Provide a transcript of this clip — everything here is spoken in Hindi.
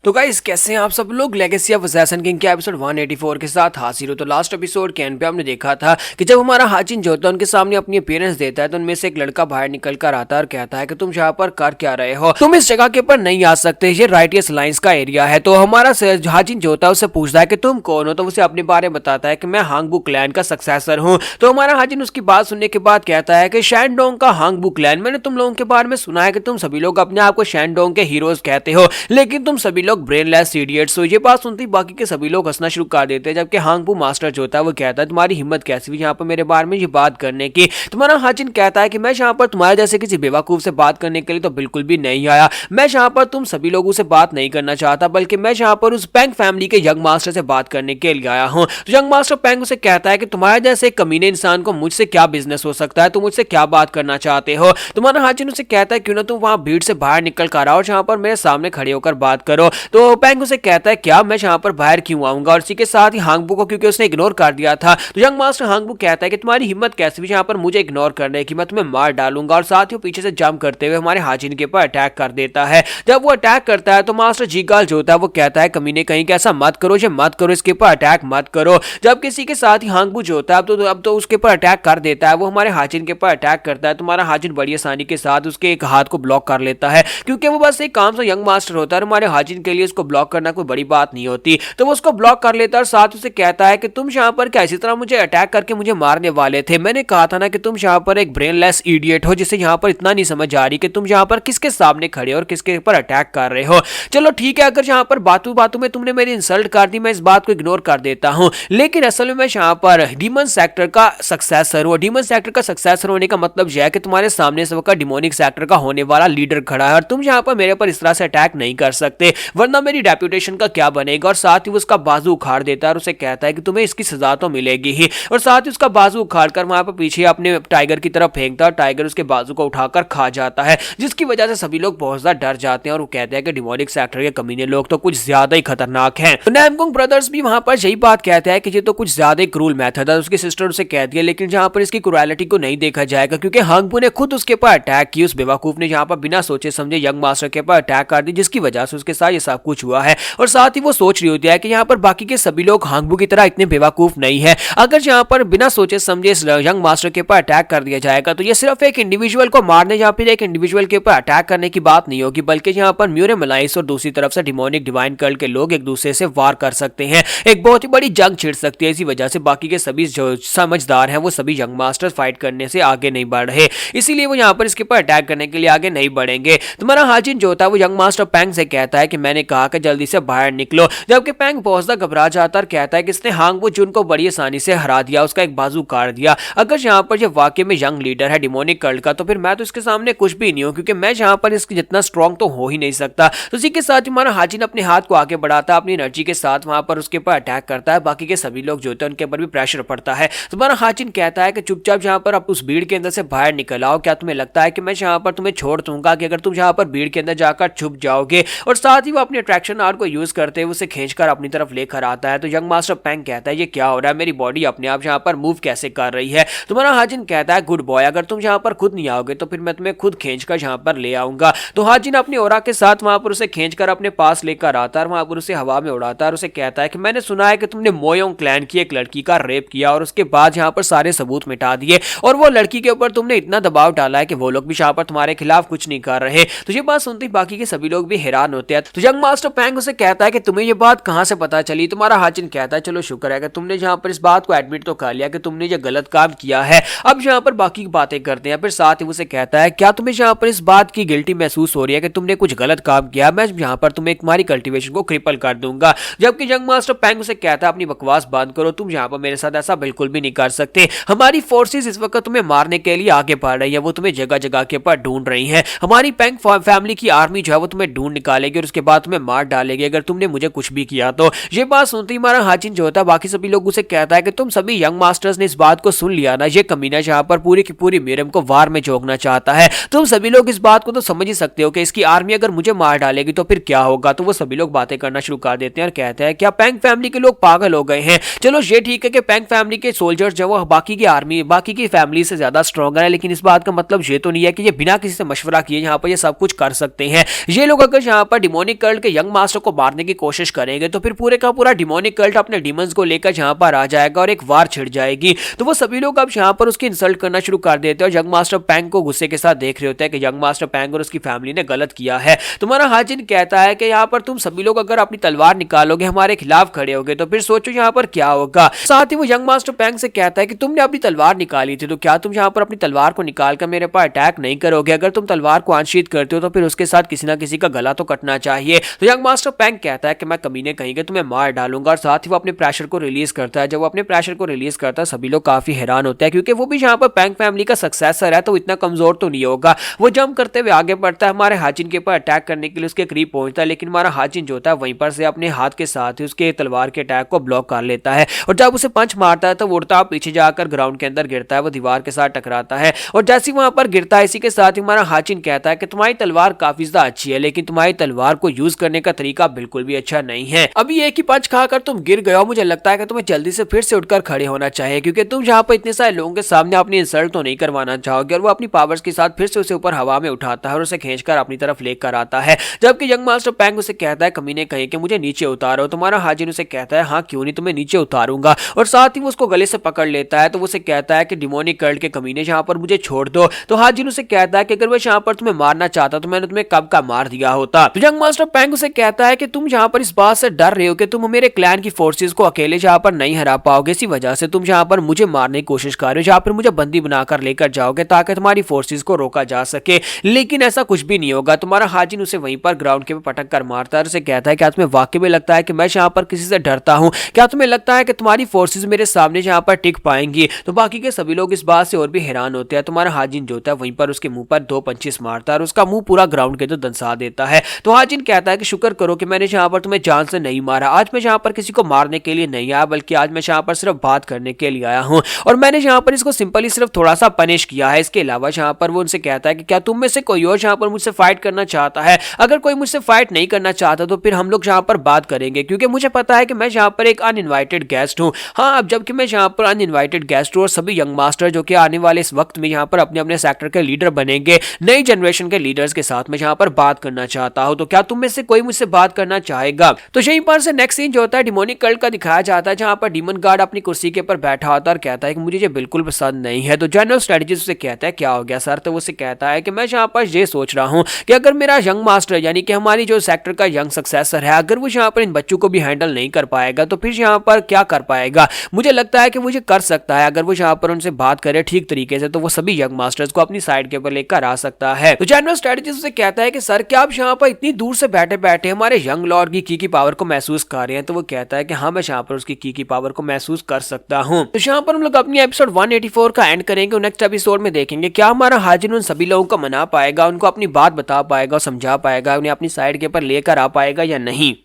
तो गाइस कैसे हैं आप सब लोग। लेगेसी ऑफ असैसिन किंग के एपिसोड 184 के साथ हाजिर हो। तो लास्ट एपिसोड के एंड पे हमने देखा था कि जब हमारा हाचिन जो होता है उनके सामने अपनी अपीयरेंस देता है तो उनमें से एक लड़का बाहर निकल कर आता है और कहता है कि तुम यहाँ पर कर क्या रहे हो, तुम इस जगह के ऊपर नहीं आ सकते, ये राइटियस लाइन्स का एरिया है। तो हमारा हाचिन जो होता है उससे पूछता है कि तुम कौन हो, तो उसे अपने बारे में बताता है कि मैं हांगबू क्लैन का सक्सेसर हूँ। तो हमारा हाचिन उसकी बात सुनने के बाद कहता है कि शैनडोंग का हांगबू क्लैन, मैंने तुम लोगों के बारे में सुना है कि तुम सभी लोग अपने आप को शैनडोंग के हीरोज कहते हो, लेकिन तुम सभी लोग ब्रेनलेस इडियट्स हो। ये बात सुनते ही बाकी के सभी लोग हंसना शुरू कर देते हैं, जबकि हांगबू मास्टर जो होता है वो कहता है तुम्हारी हिम्मत कैसी हुई यहाँ पर मेरे बारे में ये बात करने की। तुम्हारा हाचिन कहता है कि मैं यहाँ पर तुम्हारे जैसे किसी बेवकूफ से बात करने के लिए तो बिल्कुल भी नहीं आया, मैं यहाँ पर तुम सभी लोगों से बात नहीं करना चाहता, बल्कि मैं यहाँ पर उस पैंग फैमिली के यंग मास्टर से बात करने के लिए आया हूँ। तो यंग मास्टर पैंग उसे कहता है कि तुम्हारे जैसे कमीने इंसान को मुझसे क्या बिजनेस हो सकता है, तुम मुझसे क्या बात करना चाहते हो। तुम्हारा हाचिन उसे कहता है क्यों ना तुम वहां भीड़ से बाहर निकल कर आओ, यहाँ पर मेरे सामने खड़े होकर बात करो। तो पैंग उसे कहता है क्या मैं यहाँ पर बाहर क्यों आऊंगा, और इसी के साथ ही हांगबू को क्योंकि उसने इग्नोर कर दिया था, तो यंग मास्टर हांगबू कहता है कि तुम्हारी हिम्मत कैसे भी यहाँ पर मुझे इग्नोर करने की, मैं तुम्हें मार डालूंगा। और साथ ही पीछे से जंप करते हुए हमारे हाचिन के ऊपर अटैक कर देता है। जब वो अटैक करता है तो मास्टर जीगाल जो होता है वो कहता है कमीने कहीं का ऐसा मत करो, ये मत करो, इसके ऊपर अटैक मत करो। जब किसी के साथ ही हांगबू जो होता है अब तो उसके ऊपर अटैक कर देता है, वो हमारे हाचिन के ऊपर अटैक करता है। तुम्हारा हाचिन बड़ी आसानी के साथ उसके एक हाथ को ब्लॉक कर लेता है, क्योंकि वो बस एक काम से यंग मास्टर होता है, हमारे हाचिन के लिए उसको ब्लॉक करना कोई बड़ी बात नहीं होती। तो वो उसको ब्लॉक कर लेता है और साथ उसे कहता है कि तुम यहाँ पर क्या इसी तरह मुझे अटैक करके मुझे मारने वाले थे, मैंने कहा था ना कि तुम यहाँ पर एक ब्रेनलेस इडियट हो, जिसे यहाँ पर इतना नहीं समझ आ रही कि तुम यहाँ पर किसके सामने खड़े हो और किसके ऊपर अटैक कर रहे हो। चलो ठीक है, अगर यहाँ पर बातों बातों में तुमने मेरी इंसल्ट कर दी, मैं इस बात को इग्नोर कर देता हूँ, लेकिन असल में मैं यहाँ पर डीमन सेक्टर का सक्सेसर हूँ। डीमन सेक्टर का सक्सेसर होने का मतलब यह है कि तुम्हारे सामने इस वक्त डिमोनिक सेक्टर का होने वाला लीडर खड़ा है और तुम यहाँ पर मेरे पर इस तरह से अटैक नहीं कर सकते, वरना मेरी रेपुटेशन का क्या बनेगा। और साथ ही उसका बाजू उखाड़ देता है और उसे कहता है कि तुम्हें इसकी सजा तो मिलेगी ही। और साथ ही उसका बाजू उखाड़ कर वहां पर पीछे अपने टाइगर की तरफ फेंकता है और टाइगर उसके बाजू को उठाकर खा जाता है, जिसकी वजह से सभी लोग बहुत ज्यादा डर जाते हैं और वो कहते हैं कि डिमोनिक सेक्टर के कमीने लोग तो कुछ ज्यादा ही खतरनाक हैं। तो नैमकुंग ब्रदर्स भी वहां पर यही बात कहते हैं कि ये तो कुछ ज्यादा ही क्रूल मेथड है। उसकी सिस्टर उसे कह दिया, लेकिन जहां पर इसकी क्रूएलिटी को नहीं देखा जाएगा, क्योंकि हांगबू ने खुद उसके ऊपर अटैक की, उस बेवकूफ ने यहाँ पर बिना सोचे समझे यंग मास्टर के ऊपर अटैक कर दी, जिसकी वजह से उसके साथ ये सब कुछ हुआ है। और साथ ही वो सोच रही होती है कि यहाँ पर बाकी के सभी लोग हांगबू की तरह इतने बेवकूफ नहीं है, अगर यहाँ पर बिना सोचे समझे इस यंग मास्टर के ऊपर अटैक कर दिया जाएगा तो ये सिर्फ एक इंडिविजुअल को मारने या फिर एक इंडिविजुअल के ऊपर अटैक करने की बात नहीं होगी, बल्कि यहाँ पर म्यूरे मलाइस और दूसरी तरफ से डिमोनिक डिवाइन कल्ट के लोग एक दूसरे से वार कर सकते हैं, एक बहुत ही बड़ी जंग छिड़ सकती है। इसी वजह से बाकी के सभी जो समझदार हैं वो सभी यंग मास्टर फाइट करने से आगे नहीं बढ़ रहे, इसीलिए वो यहाँ पर इसके ऊपर अटैक करने के लिए आगे नहीं बढ़ेंगे। तुम्हारा हाचिन जो होता है वो यंग मास्टर पैंग से कहता है कि मैंने कहा कि जल्दी से बाहर निकलो, जबकि पैंग बहुत ज्यादा घबरा जाता और कहता है कि इसने हांगबू जुन को बड़ी आसानी से हरा दिया, उसका एक बाजू काट दिया। अगर यहाँ पर ये वाकई में यंग लीडर है डिमोनिक कल्ट का, तो फिर मैं तो इसके सामने कुछ भी नहीं हूँ, क्योंकि मैं यहाँ पर इसके जितना स्ट्रॉन्ग तो हो ही नहीं सकता। तो इसी के साथ हमारा हाचिन अपने हाथ को आगे बढ़ाता है, अपनी एनर्जी के साथ वहां पर उसके ऊपर अटैक करता है। बाकी के सभी लोग जो होते हैं उनके ऊपर भी प्रेशर पड़ता है। तो हमारा हाचिन कहता है कि चुपचाप यहाँ पर आप उस भीड़ के अंदर से बाहर निकल आओ, क्या तुम्हें लगता है कि मैं यहाँ पर तुम्हें छोड़ दूंगा कि अगर तुम यहाँ पर भीड़ के अंदर जाकर छुप जाओगे। और साथ ही वो अपने अट्रैक्शन आर्ट को यूज करते हुए उसे खींचकर अपनी तरफ लेकर आता है। तो यंग मास्टर पैंग कहता है ये क्या हो रहा है, मेरी बॉडी अपने आप यहाँ पर मूव कैसे कर रही है। तुम्हारा हाचिन कहता है गुड बॉय, अगर तुम यहाँ पर खुद नहीं आओगे तो फिर मैं तुम्हें खुद खींचकर यहाँ पर ले आऊंगा। तो हाचिन अपनी ओरा के साथ वहां पर उसे खींचकर अपने पास लेकर आता है, वहां पर उसे हवा में उड़ाता है और उसे कहता है कि मैंने सुना है कि तुमने मोयोंग क्लैन की एक लड़की का रेप किया और उसके बाद यहाँ पर सारे सबूत मिटा दिए, और वो लड़की के ऊपर तुमने इतना दबाव डाला है कि वो लोग भी यहाँ पर तुम्हारे खिलाफ कुछ नहीं कर रहे। तो ये बात सुनते ही बाकी के सभी लोग भी हैरान होते हैं। तो यंग मास्टर पैंग उसे कहता है कि तुम्हें ये बात कहां से पता चली। तुम्हारा हाचिन कहता है चलो शुक्र है कि तुमने यहाँ पर इस बात को एडमिट तो कर लिया कि तुमने ये गलत काम किया है, अब यहाँ पर बाकी की बातें करते हैं। फिर साथ ही उसे कहता है क्या तुम्हें यहाँ पर इस बात की गिल्टी महसूस हो रही है कि तुमने कुछ गलत काम किया, मैं यहाँ पर तुम्हें तुम्हारी कल्टीवेशन को क्रिपल कर दूंगा। जबकि यंग मास्टर पैंग उसे कहता है अपनी बकवास बंद करो, तुम यहाँ पर मेरे साथ ऐसा बिल्कुल भी नहीं कर सकते, हमारी फोर्सेस इस वक्त तुम्हें मारने के लिए आगे बढ़ रही है, वो तुम्हें जगह जगह के ऊपर ढूंढ रही है, हमारी पैंग फैमिली की आर्मी जो है वो तुम्हें ढूंढ निकालेगी और उसके बाद तुम्हें मार डालेगी अगर तुमने मुझे कुछ भी किया तो। ये बात सुनते ही हमारा हाचिन जो होता है बाकी सभी लोग उसे कहता है कि तुम सभी यंग मास्टर्स ने इस बात को सुन लिया ना, ये कमीना यहाँ पर पूरी की पूरी मीरम को वार में झोंकना चाहता है। तुम सभी लोग इस बात को तो समझ ही सकते हो कि इसकी आर्मी अगर मुझे मार डालेगी तो फिर क्या होगा। तो वो सभी लोग बातें करना शुरू कर देते हैं और कहते हैं क्या पैंग फैमिली के लोग पागल हो गए हैं। चलो ये ठीक है कि पैंग फैमिली के सोल्जर्स जो वो बाकी की आर्मी बाकी की फैमिली से ज्यादा स्ट्रॉन्गर है, लेकिन इस बात का मतलब ये तो नहीं है कि ये बिना किसी से मशवरा किए यहाँ पर ये सब कुछ कर सकते हैं। ये लोग अगर यहाँ पर डिमोनिक कल्ट कल्ट के यंग मास्टर को मारने की कोशिश करेंगे तो फिर पूरे का पूरा डिमोनिक कल्ट अपने डीमंस को लेकर यहाँ पर आ जाएगा और एक वार छिड़ जाएगी। तो वो सभी लोग अब यहाँ पर उसकी इंसल्ट करना शुरू कर देते हैं और यंग मास्टर पैंग को गुस्से के साथ देख रहे होते हैं कि यंग मास्टर पैंग और उसकी फैमिली ने गलत किया है। तुम्हारा हाजिन कहता है कि यहाँ पर तुम सभी लोग अगर अपनी तलवार निकालोगे, हमारे खिलाफ खड़े होगे तो फिर सोचो यहाँ पर क्या होगा। साथ ही वो यंग मास्टर पैंग से कहता है कि तुमने अपनी तलवार निकाली थी तो क्या तुम यहाँ पर अपनी तलवार को निकालकर मेरे पर अटैक नहीं करोगे? अगर तुम तलवार को अनशीथ करते हो तो फिर उसके साथ किसी ना किसी का गला तो कटना चाहिए। तो यंग मास्टर पैंग कहता है कि मैं कमीने कहेंगे तुम्हें मार डालूंगा और साथ ही वो अपने प्रेशर को रिलीज करता है। जब वो अपने प्रेशर को रिलीज करता है सभी लोग काफी हैरान होते हैं क्योंकि वो भी यहाँ पर पैंग फैमिली का सक्सेसर है तो इतना कमजोर तो नहीं होगा। वो जंप करते हुए आगे बढ़ता है, हमारे हाजिन के ऊपर अटैक करने के लिए उसके करीब पहुंचता है, लेकिन हमारा हाजिन जो होता है वहीं पर से अपने हाथ के साथ ही उसके तलवार के अटैक को ब्लॉक कर लेता है और जब उसे पंच मारता है तो वो उड़ता पीछे जाकर ग्राउंड के अंदर गिरता है, वो दीवार के साथ टकराता है और जैसे वहां पर गिरता है इसी के साथ ही हमारा हाजिन कहता है कि तुम्हारी तलवार काफी ज्यादा अच्छी है लेकिन तुम्हारी तलवार को यूज करने का तरीका बिल्कुल भी अच्छा नहीं है। अभी एक ही पंच खाकर तुम गिर गए हो, मुझे लगता है कि तुम्हें जल्दी से फिर से उठकर खड़े होना चाहिए क्योंकि तुम यहाँ पर इतने सारे लोगों के सामने अपनी इंसल्ट तो नहीं करवाना चाहोगे। और वो अपनी पावर्स के साथ फिर से उसे ऊपर हवा में उठाता है और उसे खींचकर अपनी तरफ लेकर आता है, जबकि यंग मास्टर पैंग उसे कहता है कमीने कहे कि मुझे नीचे उतारो। तुम्हारा हाजिन उसे कहता है हाँ क्यों नहीं, तुम्हें नीचे उतारूंगा और साथ ही वो उसको गले से पकड़ लेता है। तो वो उसे कहता है कि डिमोनिक कल्ट के कमीने यहाँ पर मुझे छोड़ दो। तो हाजिन उसे कहता है कि अगर वो यहाँ पर तुम्हें मारना चाहता तो मैंने तुम्हें कब का मार दिया होता। तो यंग मास्टर पैंग उसे कहता है कि तुम यहाँ पर इस बात से डर रहे हो कि तुम मेरे क्लैन की फोर्सेस को अकेले यहाँ पर नहीं हरा पाओगे, इसी वजह से तुम यहाँ पर मुझे मारने की कोशिश कर रहे हो, यहाँ पर मुझे बंदी बनाकर लेकर जाओगे ताकि तुम्हारी फोर्सेस को रोका जा सके, लेकिन ऐसा कुछ भी नहीं होगा। तुम्हारा हाजिन उसे वहीं पर ग्राउंड के पटक कर मारता है और उसे कहता है क्या तुम्हें वाकई में लगता है कि मैं यहाँ पर किसी से डरता हूँ? क्या तुम्हें लगता है कि तुम्हारी फोर्सेस मेरे सामने यहाँ पर टिक पाएंगी? तो बाकी के सभी लोग इस बात से और भी हैरान होते हैं। तुम्हारा हाजिन जो होता है वहीं पर उसके मुंह पर 2 पंचेस मारता है और उसका मुंह पूरा ग्राउंड के अंदर दंसा देता है। तो हाजिन कहता है कि शुक्र करो कि मैंने यहाँ पर तुम्हें जान से नहीं मारा, आज मैं यहाँ पर किसी को मारने के लिए नहीं आया बल्कि आज मैं यहाँ पर सिर्फ बात करने के लिए आया हूँ और मैंने यहाँ पर इसको सिंपली सिर्फ थोड़ा सा पनिश किया है। इसके अलावा यहाँ पर वो उनसे कहता है कि क्या तुम में से कोई और यहाँ पर मुझसे फाइट करना चाहता है? अगर कोई मुझसे फाइट नहीं करना चाहता तो फिर हम लोग यहाँ पर बात करेंगे क्योंकि मुझे पता है कि मैं यहाँ पर एक अनइनवाइटेड गेस्ट हूँ। हाँ, अब जबकि मैं यहाँ पर अनइनवाइटेड गेस्ट हूँ और सभी यंग मास्टर जो कि आने वाले इस वक्त में यहाँ पर अपने अपने सेक्टर के लीडर बनेंगे, नई जनरेशन के लीडर्स के साथ मैं यहाँ पर बात करना चाहता हूँ, तो क्या तुम में से कोई मुझसे बात करना चाहेगा? तो यहीं पर से नेक्स्ट सीन जो होता है डिमोनिक कल्ट का दिखाया जाता है जहाँ पर डीमन गार्ड अपनी कुर्सी के ऊपर बैठा होता है और कहता है कि मुझे ये बिल्कुल पसंद नहीं है। तो जनरल स्ट्रेटजिस्ट उसे कहता है क्या हो गया सर? तो वो उसे कहता है कि मैं यहाँ पर ये सोच रहा हूँ कि अगर मेरा यंग मास्टर यानी कि हमारी जो सेक्टर का यंग सक्सेसर है अगर वो यहाँ पर इन बच्चों को भी हैंडल नहीं कर पाएगा तो फिर यहाँ पर क्या कर पाएगा? मुझे लगता है कि वो ये कर सकता है, अगर वो यहाँ पर उनसे बात करे ठीक तरीके से तो वो सभी यंग मास्टर्स को अपनी साइड के ऊपर लेकर आ सकता है। तो जनरल स्ट्रेटजिस्ट उसे कहता है कि सर क्या आप यहाँ पर इतनी दूर से बैठे बैठे हमारे यंग लॉर्ड की पावर को महसूस कर रहे हैं? तो वो कहता है कि हाँ मैं यहाँ पर उसकी की पावर को महसूस कर सकता हूँ। तो यहाँ पर हम लोग अपनी एपिसोड 184 का एंड करेंगे। नेक्स्ट एपिसोड में देखेंगे क्या हमारा हाजिन उन सभी लोगों को मना पाएगा, उनको अपनी बात बता पाएगा, समझा पाएगा, उन्हें अपनी साइड के ऊपर लेकर आ पाएगा या नहीं।